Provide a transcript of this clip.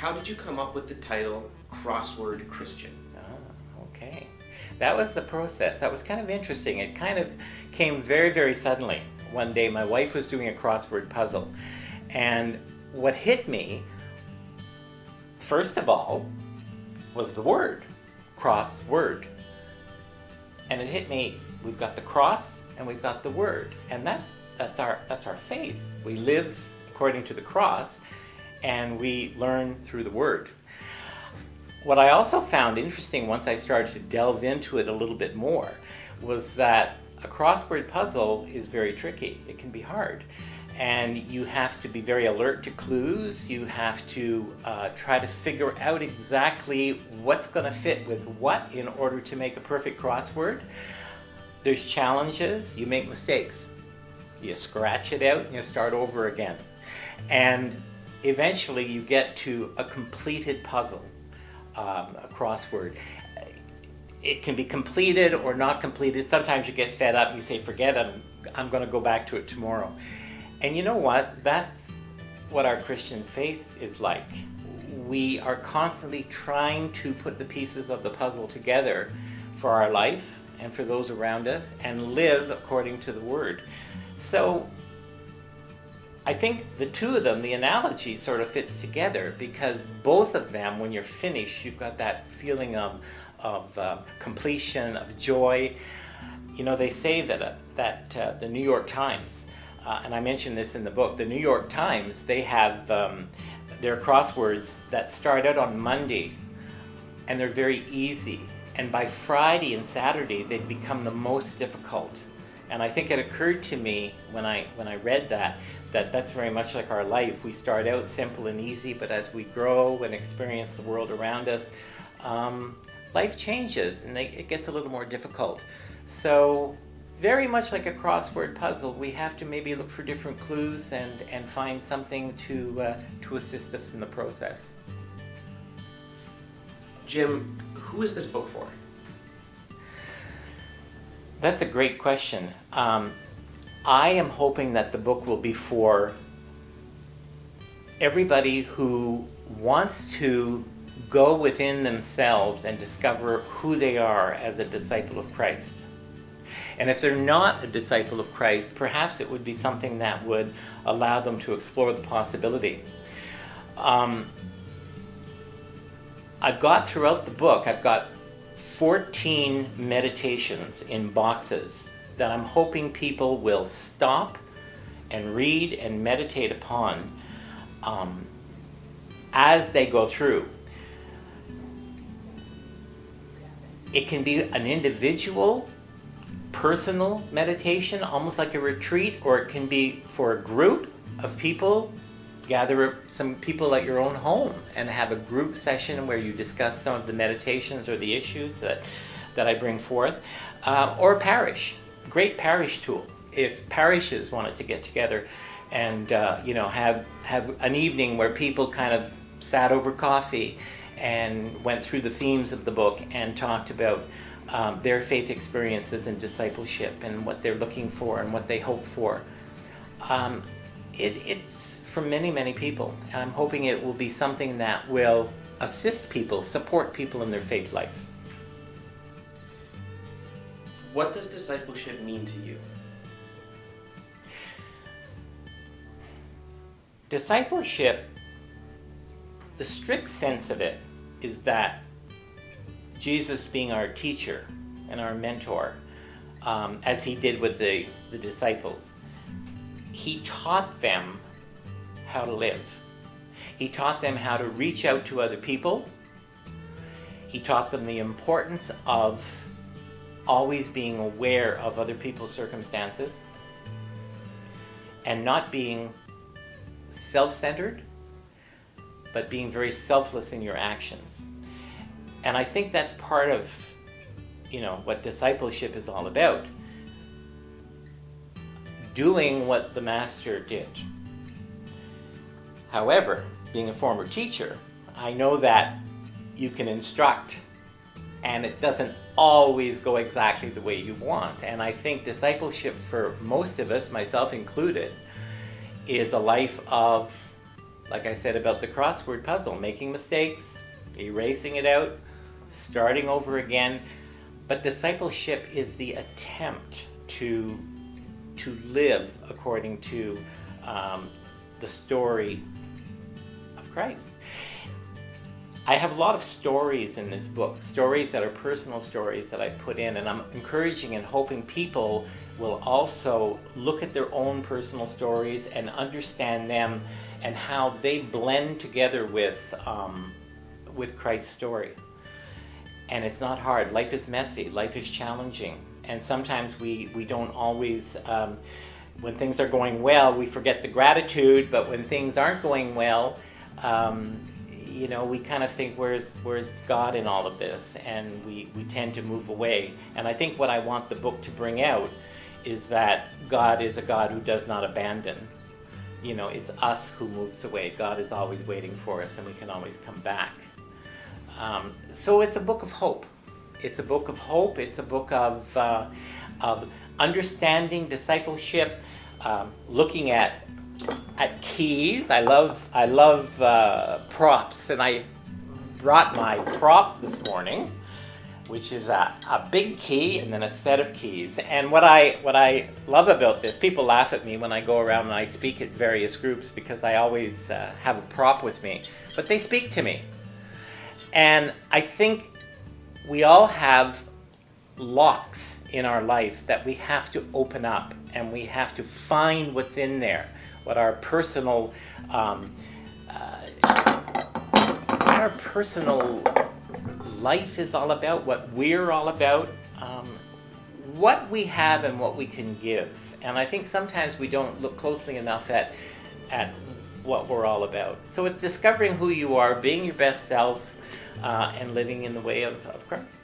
how did you come up with the title CrossWord Christian? Okay. That was the process. That was kind of interesting. It kind of came very, very suddenly. One day my wife was doing a crossword puzzle, and what hit me, first of all, was the word, crossword. And it hit me, we've got the cross and we've got the word. And that's our faith. We live according to the cross and we learn through the word. What I also found interesting once I started to delve into it a little bit more was that a crossword puzzle is very tricky. It can be hard. And you have to be very alert to clues. You have to try to figure out exactly what's going to fit with what in order to make a perfect crossword. There's challenges. You make mistakes. You scratch it out and you start over again. And eventually you get to a completed puzzle, a crossword. It can be completed or not completed. Sometimes you get fed up and you say, forget it, I'm going to go back to it tomorrow. And you know what? That's what our Christian faith is like. We are constantly trying to put the pieces of the puzzle together for our life and for those around us and live according to the Word. So I think the two of them, the analogy sort of fits together because both of them, when you're finished, you've got that feeling of completion, of joy. You know, they say that the New York Times, and I mentioned this in the book, the New York Times, they have their crosswords that start out on Monday, and they're very easy. And by Friday and Saturday, they've become the most difficult. And I think it occurred to me when I read that that's very much like our life. We start out simple and easy, but as we grow and experience the world around us, life changes and it gets a little more difficult. So very much like a crossword puzzle, we have to maybe look for different clues and find something to assist us in the process. Jim, who is this book for? That's a great question. I am hoping that the book will be for everybody who wants to go within themselves and discover who they are as a disciple of Christ. And if they're not a disciple of Christ, perhaps it would be something that would allow them to explore the possibility. I've got throughout the book, I've got 14 meditations in boxes that I'm hoping people will stop and read and meditate upon as they go through. It can be an individual, personal meditation, almost like a retreat, or it can be for a group of people. Gather some people at your own home and have a group session where you discuss some of the meditations or the issues that I bring forth. Or a parish, great parish tool. If parishes wanted to get together and have an evening where people kind of sat over coffee and went through the themes of the book and talked about their faith experiences and discipleship and what they're looking for and what they hope for. It's for many, many people. And I'm hoping it will be something that will assist people, support people in their faith life. What does discipleship mean to you? Discipleship, the strict sense of it, is that Jesus being our teacher and our mentor, as he did with the disciples, he taught them how to live. He taught them how to reach out to other people. He taught them the importance of always being aware of other people's circumstances and not being self-centered, but being very selfless in your actions. And I think that's part of, what discipleship is all about. Doing what the master did. However, being a former teacher, I know that you can instruct and it doesn't always go exactly the way you want. And I think discipleship for most of us, myself included, is a life of like I said about the crossword puzzle, making mistakes, erasing it out, starting over again. But discipleship is the attempt to live according to the story of Christ. I have a lot of stories in this book, stories that are personal stories that I put in, and I'm encouraging and hoping people will also look at their own personal stories and understand them and how they blend together with Christ's story. And it's not hard. Life is messy. Life is challenging. And sometimes we don't always, when things are going well, we forget the gratitude, but when things aren't going well, we kind of think, where's God in all of this? And we tend to move away. And I think what I want the book to bring out is that God is a God who does not abandon. It's us who moves away. God is always waiting for us, and we can always come back. So it's a book of hope. It's a book of hope. It's a book of understanding discipleship, looking at keys. I love props, and I brought my prop this morning, which is a big key and then a set of keys. And what I love about this, people laugh at me when I go around and I speak at various groups because I always have a prop with me, but they speak to me. And I think we all have locks in our life that we have to open up, and we have to find what's in there, what our personal life is all about, what we're all about, what we have and what we can give. And I think sometimes we don't look closely enough at what we're all about. So it's discovering who you are, being your best self, and living in the way of Christ.